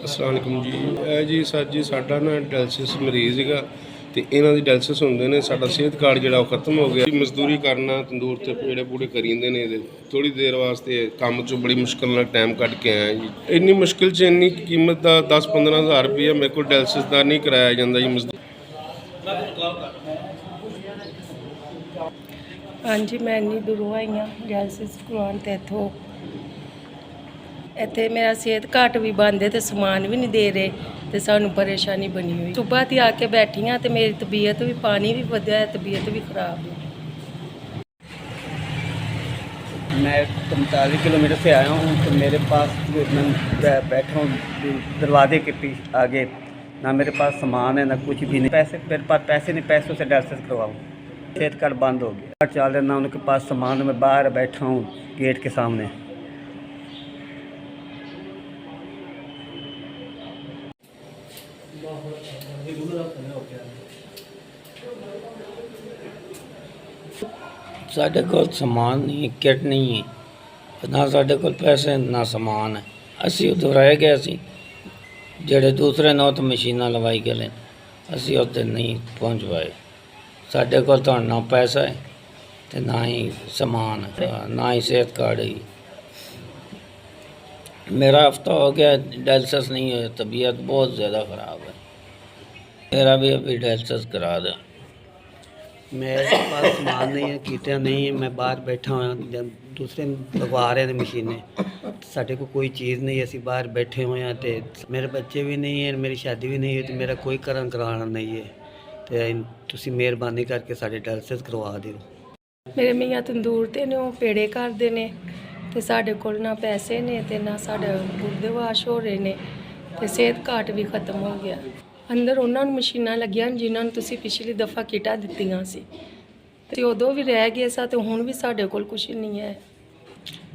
अस्सलाम वालेकुम जी। ਇਹ ਜੀ ਸਰ ਜੀ ਸਾਡਾ ਨਾ ਡਾਇਲਸਿਸ ਮਰੀਜ਼ ਹੈਗਾ ਤੇ ਇਹਨਾਂ ਦੀ ਡਾਇਲਸਿਸ ਹੁੰਦੇ ਨੇ। ਸਾਡਾ ਸਿਹਤ ਕਾਰਡ ਜਿਹੜਾ ਉਹ ਖਤਮ ਹੋ ਗਿਆ। ਮਜ਼ਦੂਰੀ ਕਰਨਾ ਤੰਦੂਰ ਤੇ ਪੇੜੇ ਪੂੜੇ ਕਰੀ ਜਾਂਦੇ ਨੇ ਇਹਦੇ ਥੋੜੀ ਦੇਰ ਵਾਸਤੇ ਕੰਮ 'ਚੋਂ ਬੜੀ ਮੁਸ਼ਕਿਲ ਨਾਲ ਟਾਈਮ ਕੱਢ ਕੇ ਆਇਆ ਜੀ। ਇੰਨੀ ਮੁਸ਼ਕਿਲ 'ਚ ਇੰਨੀ ਕੀਮਤ ਦਾ 10-15 ਹਜ਼ਾਰ ਰੁਪਈਆ ਮੇਰੇ ਕੋਲ ਡਾਇਲਸਿਸ ਦਾ ਨਹੀਂ ਕਰਾਇਆ ਜਾਂਦਾ ਜੀ। हाँ जी, मैं इन्नी दूरों आई हाँ डायलिसिस करवाने ते इत्थे मेरा सेहत घाट भी बंद है तो समान भी नहीं दे रहे तो सानू परेशानी बनी हुई। सुबह ती आके बैठी हाँ तो मेरी तबीयत भी पानी भी वधिया है, तबीयत भी खराब है। मैं 45 किलोमीटर से आया हूँ तो मेरे पास मैं बैठा हूँ दरवाजे के पीछे आगे, ना मेरे पास सामान है ना कुछ भी नहीं। पैसे मेरे पास पैसे नहीं, पैसों से डायलिसिस करवाऊँ। सेहत कार्ड बंद हो गया, चल रहा ना उनके पास सामान। मैं बाहर बैठा हूँ गेट के सामने। साढ़े कोल समान नहीं, किट नहीं है, ना साढ़े कोल पैसे ना समान है। असी उधर रह गए सी जेड़े दूसरे नौ तो मशीना लवाई गए, असी उधर नहीं पहुँच पाए। साढ़े कोल तो ना पैसा है तो ना ही समान है, ना ही सेहत कार्ड है। मेरा हफ्ता हो गया डायलिसिस नहीं है, तबीयत बहुत ज़्यादा ख़राब है। मेरा भी अभी डायलिसिस करा दे। मेरे पास सामान नहीं है, किटियाँ नहीं है। मैं बाहर बैठा हूँ, जब दूसरे लगवा रहे हैं मशीनें, साढ़े को कोई चीज़ नहीं है। असी बाहर बैठे हुए हैं तो मेरे बच्चे भी नहीं है, मेरी शादी भी नहीं है, तो मेरा कोई करन कराना नहीं है। तो तुसी मेहरबानी करके साढ़े डायलिसिस करवा दिओ। मेरे मियाँ तंदूर ते ने वो पेड़े करते ने ते साढ़े कोल ना पैसे ने ते ना साढ़े गुर्दे वाश हो रहे ने ते सेहत कार्ड भी खत्म हो गया। अंदर उन्होंने मशीनां लगियां जिन्होंने तुसी पिछली दफ़ा किटां दित्तियां सी ते उदों भी रह गए सा ते हुण भी साढ़े कोल कुछ नहीं है।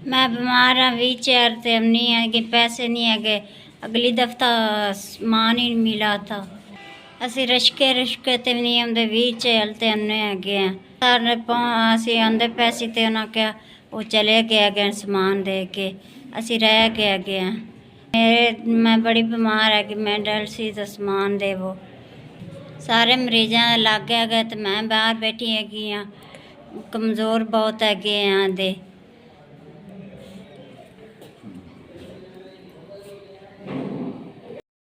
मैं बीमार हाँ, व्हीलचेयर ते नहीं है कि पैसे नहीं है कि अगली दफ़ा समान ही मिला था। असी रिश्के ते नहीं आते, व्हीलचेयर ते हमने है सारे असी आंदे पैसे ते उन्हें क्या वो चले गए गए समान दे के, असी रह गए गए। मैं बड़ी बीमार है कि मैं डायलिसिस का समान देवो। सारे मरीजा लग गए तो मैं बाहर बैठी हैगी हाँ, कमज़ोर बहुत है हाँ दे।